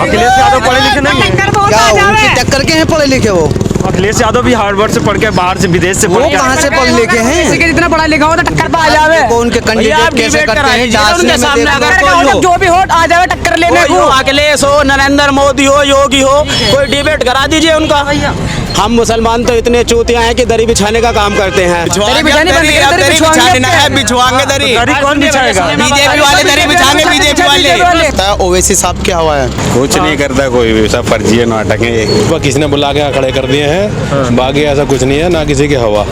अखिलेश यादव पढ़े लिखे नहीं है क्या उनकी टक्कर के हैं पढ़े लिखे वो? अखिलेश यादव भी हार्वर्ड से पढ़ के बाहर से विदेश से वो पढ़ के कहाँ से पढ़े लिखे हैं? जितना पढ़ा लिखा हो तो टक्कर पे आ जावे। वो उनके कैंडिडेट कैसे करते हैं उनके सामने अगर कोई हो जो भी हो आ जावे टक्कर लेने को। अखिलेश हो, नरेंद्र मोदी हो, योगी हो, कोई डिबेट करा दीजिए उनका। हम मुसलमान तो इतने चूतिया हैं कि दरी बिछाने का काम करते हैं। दरी बिछाने बिछवाएंगे दरी। दरी कौन बिछाएगा? बीजेपी वाले दरी बिछाएंगे, बीजेपी वाले। ओवैसी साहब क्या हुआ है? कुछ नहीं करता कोई भी, सब फर्जी है, नाटक है ये। किसी ने बुला के खड़े कर दिए हैं, बाकी ऐसा कुछ नहीं है, ना किसी की हवा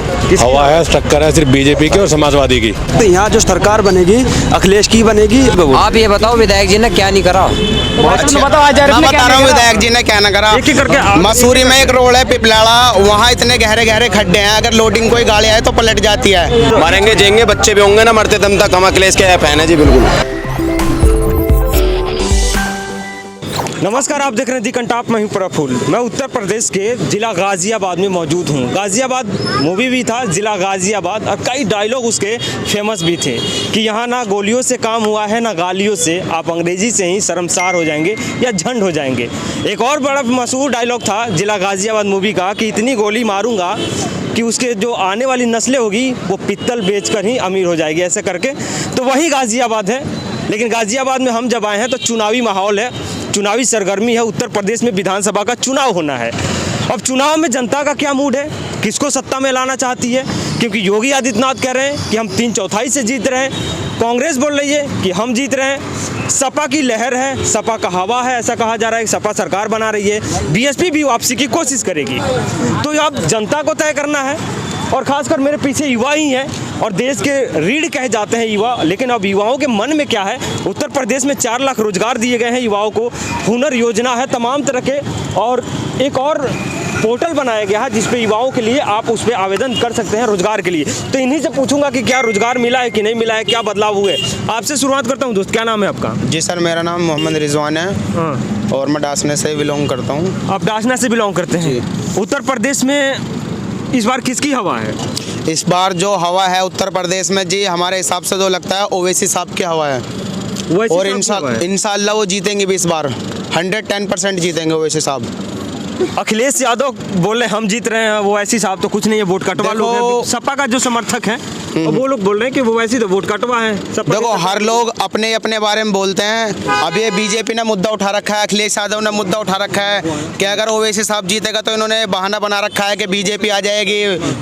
है, टक्कर है सिर्फ बीजेपी की और समाजवादी की। तो यहाँ जो सरकार बनेगी अखिलेश की बनेगी। आप ये बताओ विधायक जी ने क्या नहीं करा? मैं बता रहा हूँ विधायक जी ने क्या ना करा। एक ही करके मसूरी में एक रोड है पिपलाड़ा, वहाँ इतने गहरे गहरे खड्डे हैं, अगर लोडिंग कोई गाड़ी आए तो पलट जाती है। मरेंगे जेंगे बच्चे भी होंगे ना, मरते दम तक हम अखिलेश के फैन है जी बिल्कुल। नमस्कार, आप देख रहे हैं दी कंटाप, मैं हूं प्रफुल्ल। मैं उत्तर प्रदेश के जिला गाजियाबाद में मौजूद हूं। गाजियाबाद मूवी भी था, जिला गाजियाबाद, और कई डायलॉग उसके फेमस भी थे कि यहाँ ना गोलियों से काम हुआ है ना गालियों से, आप अंग्रेजी से ही शर्मसार हो जाएंगे या झंड हो जाएंगे। एक और बड़ा मशहूर डायलॉग था जिला गाजियाबाद मूवी का कि इतनी गोली मारूंगा कि उसके जो आने वाली नस्लें होगी वो पित्तल बेचकर ही अमीर हो जाएगी, ऐसे करके। तो वही गाजियाबाद है, लेकिन गाजियाबाद में हम जब आए हैं तो चुनावी माहौल है, चुनावी सरगर्मी है। उत्तर प्रदेश में विधानसभा का चुनाव होना है। अब चुनाव में जनता का क्या मूड है, किसको सत्ता में लाना चाहती है? क्योंकि योगी आदित्यनाथ कह रहे हैं कि हम 3/4 से जीत रहे हैं, कांग्रेस बोल रही है कि हम जीत रहे हैं, सपा की लहर है, सपा का हवा है, ऐसा कहा जा रहा है कि सपा सरकार बना रही है, बीएसपी भी वापसी की कोशिश करेगी। तो अब जनता को तय करना है, और खासकर मेरे पीछे युवा ही हैं और देश के रीढ़ कहे जाते हैं युवा। लेकिन अब युवाओं के मन में क्या है? उत्तर प्रदेश में 4 लाख रोजगार दिए गए हैं युवाओं को, हुनर योजना है तमाम तरह के, और एक और पोर्टल बनाया गया है जिस पे युवाओं के लिए आप उस पर आवेदन कर सकते हैं रोजगार के लिए। तो इन्हीं से पूछूंगा कि क्या रोजगार मिला है कि नहीं मिला है, क्या बदलाव हुए। आपसे शुरुआत करता हूँ दोस्त, क्या नाम है आपका? जी सर, मेरा नाम मोहम्मद रिजवान है। हाँ। और मैं डासने से बिलोंग करता हूँ। आप डासना से बिलोंग करते हैं। उत्तर प्रदेश में इस बार किसकी हवा है? इस बार जो हवा है उत्तर प्रदेश में जी, हमारे हिसाब से जो लगता है ओवैसी साहब की हवा है। और इंशाल्लाह वो जीतेंगे भी इस बार, 110% जीतेंगे ओवैसी साहब। अखिलेश यादव बोल रहे हैं हम जीत रहे हैं, वो ऐसी साहब तो कुछ नहीं है, वोट कटवा लोग हैं। सपा का जो समर्थक है और वो लोग बोल रहे हैं कि वो ऐसी तो वोट कटवा है। देखो हर लोग अपने अपने बारे में बोलते हैं। अब ये बीजेपी ने मुद्दा उठा रखा है, अखिलेश यादव ने मुद्दा उठा रखा है कि अगर ओवैसी साहब जीतेगा तो इन्होंने बहाना बना रखा है कि बीजेपी आ जाएगी,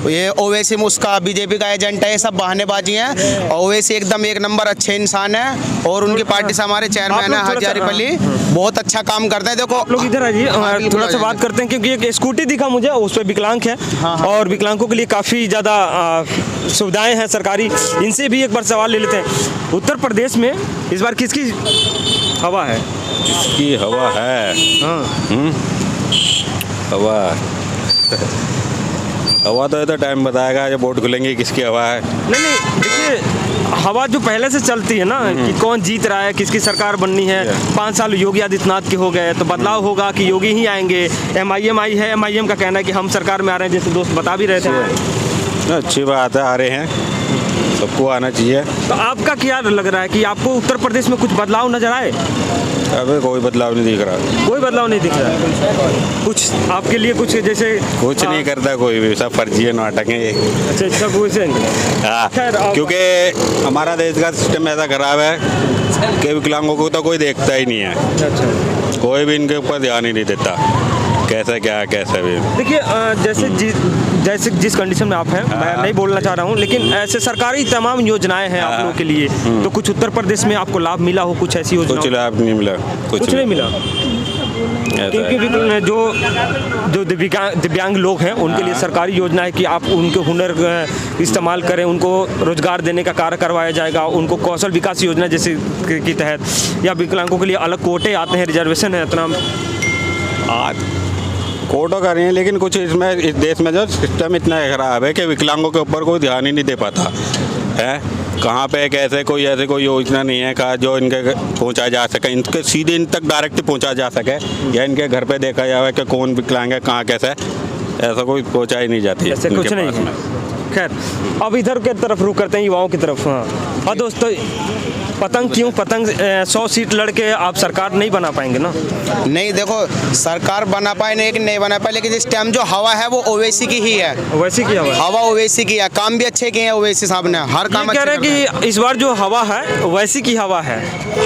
ये ओवैसी उसका बीजेपी का एजेंट है। ये सब बहानेबाजी हैं। ओवैसी एकदम एक नंबर अच्छे इंसान है, और उनकी पार्टी से हमारे चेयरमैन है हजारी पली, बहुत अच्छा काम करते हैं। देखो लोग इधर आइए, थोड़ा सा बात करते हैं, क्योंकि एक स्कूटी दिखा मुझे, उस पर विकलांग है। और विकलांगों के लिए काफ़ी ज़्यादा सुविधाएं हैं सरकारी, इनसे भी एक बार सवाल ले लेते हैं। उत्तर प्रदेश में इस बार किसकी हवा है? किसकी हवा है? हाँ। हवा हवा तो ये तो टाइम बताएगा जब वोट खुलेंगे किसकी हवा है। नहीं, देखिए हवा जो पहले से चलती है ना कि कौन जीत रहा है, किसकी सरकार बननी है। 5 साल योगी आदित्यनाथ के हो गए तो बदलाव होगा कि योगी ही आएंगे। MIM आई है, MIM का कहना है कि हम सरकार में आ रहे हैं, जैसे दोस्त बता भी रहे थे। अच्छी बात है, आ रहे हैं, सबको आना चाहिए। तो आपका क्या लग रहा है कि आपको उत्तर प्रदेश में कुछ बदलाव नजर आए? अबे कोई बदलाव नहीं दिख रहा। कोई बदलाव नहीं दिख रहा है? कुछ आपके लिए कुछ जैसे कुछ नहीं करता कोई भी, सब फर्जी है, नाटक है ये। अच्छा, सब वैसे हाँ, क्योंकि हमारा देश का सिस्टम ऐसा खराब है कि विकलांगों को तो कोई देखता ही नहीं है। अच्छा, कोई भी इनके ऊपर ध्यान ही नहीं देता, कैसे क्या कैसे भी। देखिए जैसे जिस कंडीशन में आप हैं, मैं नहीं बोलना चाह रहा हूँ, लेकिन ऐसे सरकारी तमाम योजनाएं हैं आप लोगों के लिए, तो कुछ उत्तर प्रदेश में आपको लाभ मिला हो? कुछ ऐसी योजना? कुछ लाभ नहीं मिला, कुछ नहीं मिला, क्योंकि जो दिव्यांग लोग हैं उनके लिए सरकारी योजना है कि आप उनके हुनर इस्तेमाल करें, उनको रोजगार देने का कार्य करवाया जाएगा। उनको कौशल विकास योजना जैसे के तहत, या विकलांगों के लिए अलग कोटे आते हैं, रिजर्वेशन है इतना कोटो कर रही हैं। लेकिन कुछ इसमें इस देश में जो सिस्टम इतना खराब है कि विकलांगों के ऊपर कोई ध्यान ही नहीं दे पाता है। कहाँ पे कैसे कोई ऐसे कोई योजना नहीं है का जो इनके पहुँचाया जा सके, इनके सीधे इन तक डायरेक्ट पहुँचा जा सके, या इनके घर पे देखा जाए कि कौन विकलांग है, कहाँ कैसे, ऐसा कोई पहुँचाई नहीं जाती। ऐसे कुछ नहीं है। खैर, अब इधर की तरफ रुख करते हैं, युवाओं की तरफ। हाँ दोस्तों, पतंग क्यों पतंग 100 सीट लड़के आप सरकार नहीं बना पाएंगे ना? नहीं देखो, सरकार बना पाए नहीं बना पाए, लेकिन इस टाइम जो हवा है वो ओवैसी की ही है। वैसे की हवा हवा ओवैसी की है, काम भी अच्छे किए हैं ओवैसी साहब ने, हर काम कह अच्छे रहे कर रहे हैं। हैं कि इस बार जो हवा है वैसी की हवा है।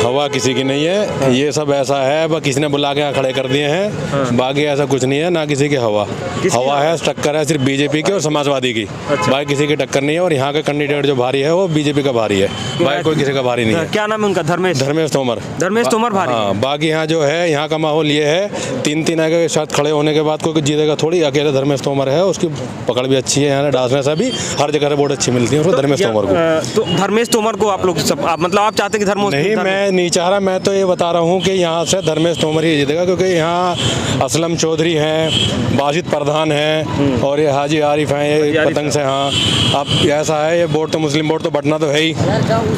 हवा किसी की नहीं है, ये सब ऐसा है बस किसी ने बुला के यहाँ खड़े कर दिए हैं, बाकी ऐसा कुछ नहीं है, ना किसी की हवा हवा है, टक्कर है सिर्फ बीजेपी की और समाजवादी की। बाकी किसी की टक्कर नहीं है, और यहाँ का कैंडिडेट जो भारी है वो बीजेपी का भारी है, बाकी कोई किसी का भारी नहीं है। क्या नाम है उनका? धर्मेश तोमर भारी। हाँ, बाकी यहाँ जो है यहाँ का माहौल ये है, 3-3 आगे साथ खड़े होने के बाद कोई जीतेगा थोड़ी, अकेले धर्मेश तोमर है, उसकी पकड़ भी अच्छी है, यहाँ डांसने से भी हर जगह से वोट अच्छी मिलती है उसको, धर्मेश तोमर को। तो धर्मेश तोमर को आप लोग सब मतलब आप चाहते हैं कि नहीं, मैं नहीं चाह रहा, मैं तो ये बता रहा हूँ कि यहाँ से धर्मेश तोमर ही जीतेगा, क्योंकि यहाँ असलम चौधरी हैं, बाजिद प्रधान हैं, और ये हाजी आरिफ हैं, ये पतंग से। हाँ, अब ऐसा है, ये वोट तो मुस्लिम वोट तो बटना तो है ही,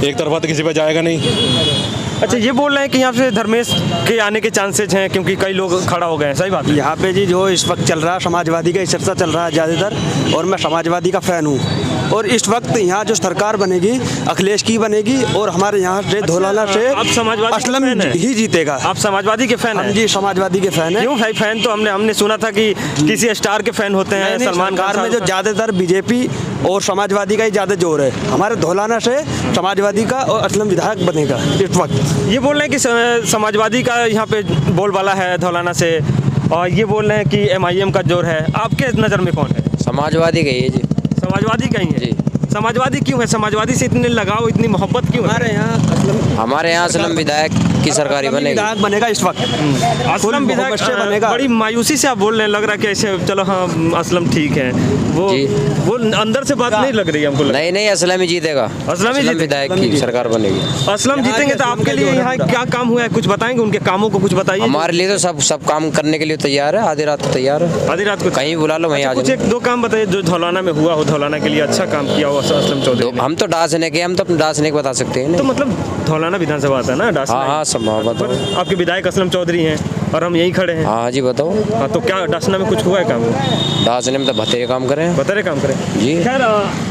एक तरफा तो किसी पर जाएगा नहीं। अच्छा, ये बोल रहे हैं कि यहाँ से धर्मेश के आने के चांसेस हैं क्योंकि कई लोग खड़ा हो गए हैं, सही बात है? यहाँ पे जी जो इस वक्त चल रहा है समाजवादी का चर्चा चल रहा है ज़्यादातर, और मैं समाजवादी का फ़ैन हूँ, और इस वक्त यहाँ जो सरकार बनेगी अखिलेश की बनेगी, और हमारे यहाँ से धौलाना से आप समाजवादी असलम ही जीतेगा। आप समाजवादी के फैन हैं? जी समाजवादी के फ़ैन है। क्यों भाई फैन? तो हमने सुना था कि किसी स्टार के फैन होते हैं, सलमान खान में जो ज़्यादातर बीजेपी और समाजवादी का ही ज़्यादा जोर है, हमारे धौलाना से समाजवादी का और असलम विधायक बनेगा इस वक्त। ये बोल रहे हैं कि समाजवादी का यहाँ पे बोलबाला है धौलाना से, और ये बोल रहे हैं कि MIM का जोर है। आपके नज़र में कौन है? समाजवादी का ही है जी। समाजवादी का ही है जी। समाजवादी क्यों है? समाजवादी से इतने लगाव, इतनी मोहब्बत क्यों है? हमारे यहाँ असलम विधायक की सरकारी बनेगी। विधायक बनेगा इस वक्त, असलम विधायक से बनेगा। बड़ी मायूसी से आप बोल रहे हैं, लग रहा है कि ऐसे चलो हाँ असलम ठीक है, वो अंदर से बात नहीं लग रही है हमको। नहीं, असलम ही जीतेगा। असलम विधायक की सरकार बनेगी। असलम जीतेंगे तो आपके लिए यहाँ क्या काम हुआ है, कुछ बताएंगे? उनके कामों को कुछ बताइए। हमारे लिए तो सब काम करने के लिए तैयार है, आधी रात को तैयार है। आधी रात को कहीं बुला लो, वहीं आ कुछ जाओ। 1-2 काम बताइए जो धौलाना में हुआ हो, धौलाना के लिए अच्छा काम किया हो असलम चौधरी ने। हम तो डांसने के, हम तो अपने डांसने के बता सकते हैं। तो मतलब धौलाना विधानसभा आता है ना डांसना? हाँ, सब बताओ। आपके विधायक असलम चौधरी हैं और हम यहीं खड़े हैं। हाँ जी, बताओ। हाँ, तो क्या डांसना में कुछ हुआ है काम? डांसने में तो बतेरे काम करें। बतेरे काम करें जी। खैर,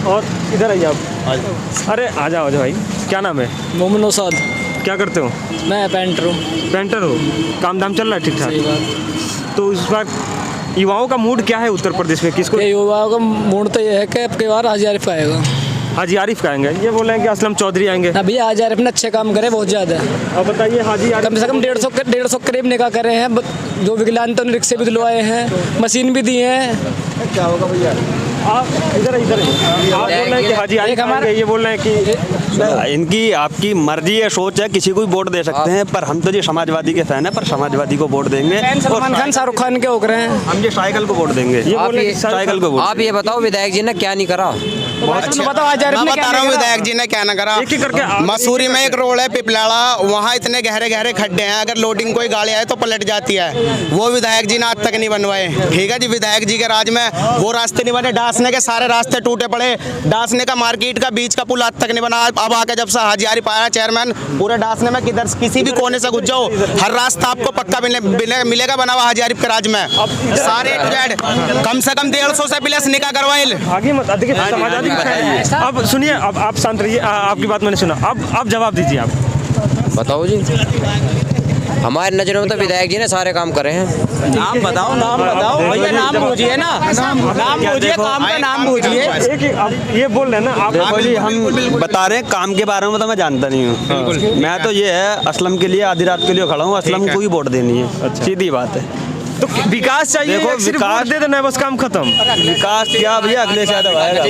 और इधर आइए आप। अरे आ जाओ भाई, क्या नाम है? मोमिन नौसाद। क्या करते हो? मैं पेंटर हूँ। पेंटर हो? काम धाम चल रहा है ठीक ठाक? तो इस बार युवाओं का मूड क्या है उत्तर प्रदेश में? किसको? युवाओं का मूड तो ये है कि अब की बार हाजी आरिफ आएगा। हाजी आरिफ का आएंगे? ये बोल रहे हैं कि असलम चौधरी आएंगे। अभी हाजी आरिफ ने अच्छे काम करे बहुत ज़्यादा। अब बताइए, हाजी आरिफ कम से कम 150 करीब निकाह करे हैं, जो विकलांग तो रिक्शे भी दिलवाए हैं, मशीन भी दी हैं। क्या होगा भैया? आप इधर आप बोल रहे हैं कि हाजी आरिफ आएंगे, ये बोल रहे हैं कि इनकी आपकी मर्जी है, सोच है, किसी को भी वोट दे सकते हैं, पर हम तो जी समाजवादी के फैन है, पर समाजवादी को वोट देंगे। सलमान खान शाहरुख खान के हो रहे हैं, हम ये साइकिल को वोट देंगे। साइकिल को वोट। आप ये बताओ विधायक जी ने क्या नहीं करा? बताओ हाजी आरिफ मैं ने बता क्या रहा हूँ नहीं विधायक जी ने क्या ना करा। एक ही करके मसूरी में एक रोड है पिपलाड़ा, वहाँ इतने गहरे गहरे खड्डे हैं, अगर लोडिंग कोई गाड़ी आए तो पलट जाती है। वो विधायक जी ने आज तक नहीं बनवाए। ठीक है जी, विधायक जी के राज में वो रास्ते नहीं बने, डांसने के सारे रास्ते टूटे पड़े, डांसने का मार्केट का बीच का पुल आज तक नहीं बना। अब आके जब से हाजी आरिफ आया चेयरमैन, पूरे डांसने में किधर किसी भी कोने से घुस जाओ, हर रास्ता आपको पक्का मिलेगा बना हुआ हाजी आरिफ के राज में। सारे A to Z कम से कम 150 से प्लस निकाह करवाए। आगे मत देखिए, समाजवादी का फैन है। अब सुनिए, अब आप शांत रहिए, आपकी बात मैंने सुना, अब जवाब दीजिए आप। बताओ जी। हमारे नज़रों में तो विधायक जी ने सारे काम करे हैं। नाम बताओ भैया, नाम पूछिए ना, नाम पूछिए, काम का नाम पूछिए। एक ही अब ये बोल रहे हैं ना आप। देखो जी, हम बता रहे हैं काम के बारे में, तो मैं जानता नहीं हूँ। मैं तो ये है असलम के लिए आधी रात के लिए खड़ा हूँ, असलम को ही वोट देनी है, सीधी बात है। तो विकास चाहिए, देखो, सिर्फ विकास वोट दे देना है बस, काम खत्म। विकास क्या भैया, अखिलेश यादव आएगा।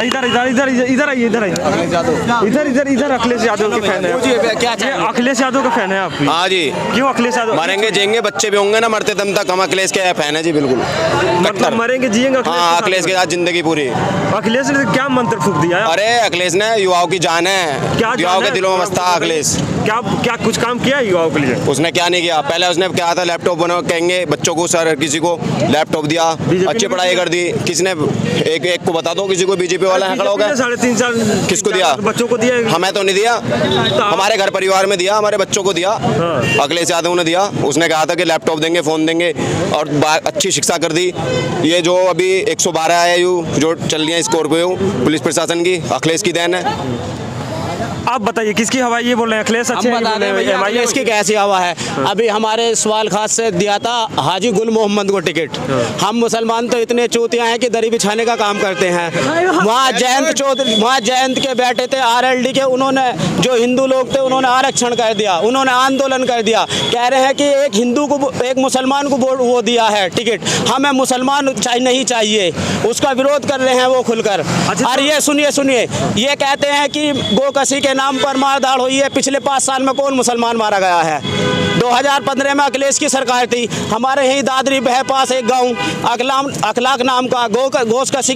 इधर इधर इधर इधर आइए, इधर इधर अखिलेश यादव के फैन है। क्या अखिलेश यादव का फैन है आप? हाँ जी। क्यों अखिलेश यादव? मरेंगे जिएंगे, बच्चे भी होंगे ना, मरते दम तक हम अखिलेश के फैन है जी, बिल्कुल। मतलब मरेंगे जिएंगे हाँ, अखिलेश के साथ जिंदगी पूरी। अखिलेश ने क्या मंत्र फूंक दिया है? अरे अखिलेश ने युवाओं की जान है, क्या युवाओं के दिलों में बसता अखिलेश। क्या कुछ काम किया है युवाओं के लिए? उसने क्या नहीं किया। पहले उसने क्या था, लैपटॉप बना कहेंगे बच्चों को, सर किसी को लैपटॉप दिया, अच्छी पढ़ाई कर दी। किसने एक को बता दो, किसी को बीजेपी वाला है खड़ा हो गया। 3.5 साल किसको दिया? बच्चों को दिया। हमें तो नहीं दिया, हमारे घर परिवार में दिया, हमारे बच्चों को दिया। अखिलेश यादव ने दिया। उसने कहा था कि लैपटॉप देंगे, फ़ोन देंगे, और अच्छी शिक्षा कर दी। ये जो अभी 112 आयु जो चल रही है स्कॉर्पियो पुलिस प्रशासन की, अखिलेश की देन है। आप बताइए किसकी हवा ये बोल रहे हैं? अखिलेश अच्छे हम बता दें भैया अखिलेश की कैसी हवा है। अभी हमारे सवाल खास से दिया था हाजी गुल मोहम्मद को टिकट। हम मुसलमान तो इतने चूतिया हैं कि दरी बिछाने का काम करते हैं। वहाँ जयंत के बैठे थे RLD के, उन्होंने जो हिंदू लोग थे उन्होंने आरक्षण कर दिया, उन्होंने आंदोलन कर दिया। कह रहे हैं कि एक हिंदू को एक मुसलमान को वो दिया है टिकट, हमें मुसलमान नहीं चाहिए, उसका विरोध कर रहे हैं वो खुलकर। और ये सुनिए ये कहते हैं कि गोकसी के नाम पर मारधाड़ हुई है। पिछले 5 साल में कौन मुसलमान मारा गया है? 2015 में अखिलेश की सरकार थी, हमारे यहीं दादरी बह पास एक गांव अखलाक नाम का गोकसी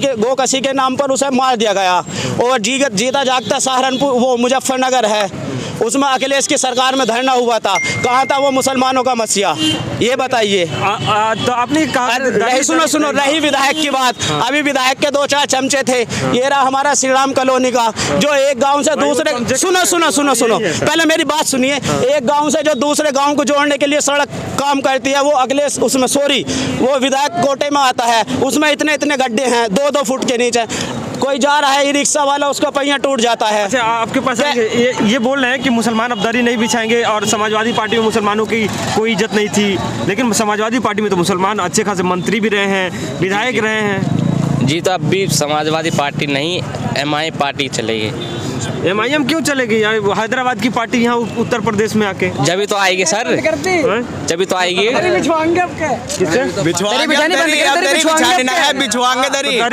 के नाम पर उसे मार दिया गया। और जीता जागता सहारनपुर वो मुजफ्फरनगर है, उसमें अखिलेश की सरकार में धरना हुआ था। कहाँ था वो मुसलमानों का मसीहा? ये बताइए। तो आपने कहा सुनो रही विधायक की बात। अभी विधायक के 2-4 चमचे थे। ये रहा हमारा श्री राम कॉलोनी का, जो एक गांव से दूसरे सुनो पहले मेरी बात सुनिए। एक गांव से जो दूसरे गांव को जोड़ने के लिए सड़क काम करती है वो अखिलेश वो विधायक कोटे में आता है। उसमें इतने गड्ढे हैं 2-2 फुट के नीचे। कोई जा रहा है ई रिक्शा वाला, उसका पहिया टूट जाता है। अच्छा, आपके पास ये बोल रहे हैं कि मुसलमान अब दरी नहीं बिछाएंगे और समाजवादी पार्टी में मुसलमानों की कोई इज्जत नहीं थी, लेकिन समाजवादी पार्टी में तो मुसलमान अच्छे खासे मंत्री भी रहे हैं, विधायक रहे हैं। जी तो अब भी समाजवादी पार्टी नहीं MI पार्टी चलेगी। MIM क्यों चलेगी? हैदराबाद की पार्टी यहाँ उत्तर प्रदेश में आके जब तो आएगी सर, जब तो आएगी। दरी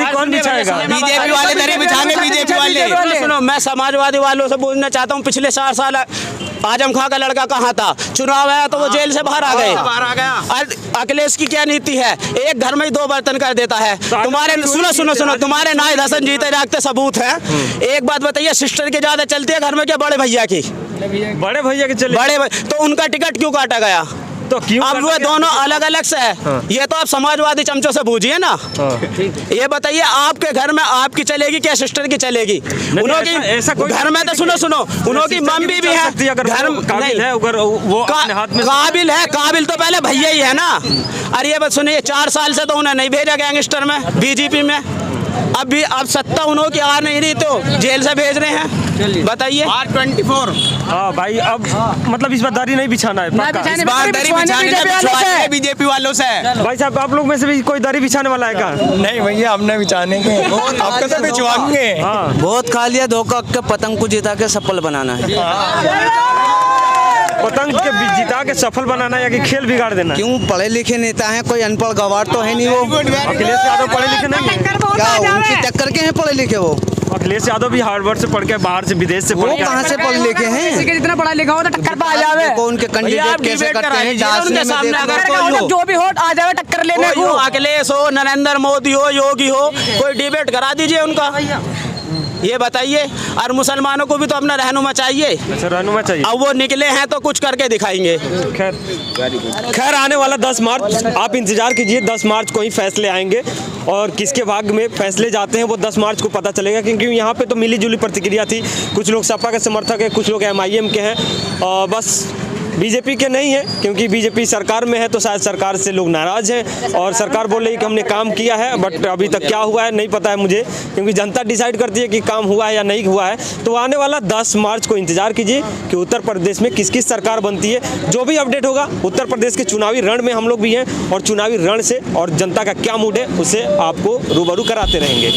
कौन बिछाएगा? बीजेपी वाले दरी बिछाएंगे। बीजेपी वाले सुनो, मैं समाजवादी वालों से पूछना चाहता हूँ, पिछले 4 साल आजम खां का लड़का कहाँ था? चुनाव आया तो वो जेल से बाहर आ गए। अखिलेश की क्या नीति है? एक घर में ही 2 बर्तन कर देता है। तुम्हारे सुनो तुम्हारे नाहिद हसन जीते जागते सबूत है। एक बात बताइए, सिस्टर की ज्यादा चलती है घर में क्या बड़े भैया की? बड़े भैया के चले तो उनका टिकट क्यों काटा गया? तो क्यों? अब वो दोनों अलग से है। ये तो आप समाजवादी चमचों से बूझिए ना। ये बताइए आपके घर में आपकी चलेगी क्या सिस्टर की चलेगी? उनकी ऐसा कोई घर में तो सुनो उनकी मम्मी भी है घर काबिल तो पहले भैया ही है ना। अरे ये बात सुनिए, 4 साल से तो उन्हें नहीं भेजा गैंगस्टर में बीजेपी में। अब सत्ता उन्हों की आ नहीं रही तो जेल से भेज रहे हैं। बताइए R24। हाँ भाई, अब मतलब इस बार दरी नहीं बिछाना है, इस बार दरी बिछाने बीजेपी वालों से। भाई साहब, आप लोग में से भी कोई दरी बिछाने वाला है क्या? नहीं भैया, हमने बिछाने के आपको तो बिछवाएंगे। बहुत खा लिया धोखा के, पतंग को जिता के सफल बनाना है। पतंग के जिता के सफल बनाना या कि खेल बिगाड़ देना? क्यों? पढ़े लिखे नेता हैं, कोई अनपढ़ गवार तो है नहीं। वो अखिलेश यादव पढ़े लिखे नहीं है क्या? उनकी टक्कर के हैं पढ़े लिखे वो? अखिलेश यादव भी हार्वर्ड से पढ़ के, बाहर से, विदेश से पढ़ के। कहाँ से पढ़े लिखे हैं? जितना पढ़ा लिखा हो तो टक्कर पे आ जावे। उनके कैंडिडेट कैसे करते हैं? जो भी हो आ जावे टक्कर लेने को। अखिलेश हो, नरेंद्र मोदी हो, योगी हो, कोई डिबेट करा दीजिए उनका। ये बताइए। और मुसलमानों को भी तो अपना रहनुमा चाहिए। अच्छा, रहनुमा चाहिए। अब वो निकले हैं तो कुछ करके दिखाएंगे। खैर आने वाला 10 मार्च आप इंतजार कीजिए। 10 मार्च को ही फैसले आएंगे और किसके भाग्य में फैसले जाते हैं वो 10 मार्च को पता चलेगा। क्योंकि यहाँ पे तो मिली जुली प्रतिक्रिया थी। कुछ लोग सपा के समर्थक हैं, कुछ लोग MIM के हैं, बस बीजेपी के नहीं है। क्योंकि बीजेपी सरकार में है तो शायद सरकार से लोग नाराज़ हैं और सरकार बोल रही है कि हमने काम किया है, बट अभी तक क्या हुआ है नहीं पता है मुझे। क्योंकि जनता डिसाइड करती है कि काम हुआ है या नहीं हुआ है। तो आने वाला 10 मार्च को इंतजार कीजिए कि उत्तर प्रदेश में किस किस सरकार बनती है। जो भी अपडेट होगा, उत्तर प्रदेश के चुनावी रण में हम लोग भी हैं और चुनावी रण से और जनता का क्या मूड है उसे आपको रूबरू कराते रहेंगे।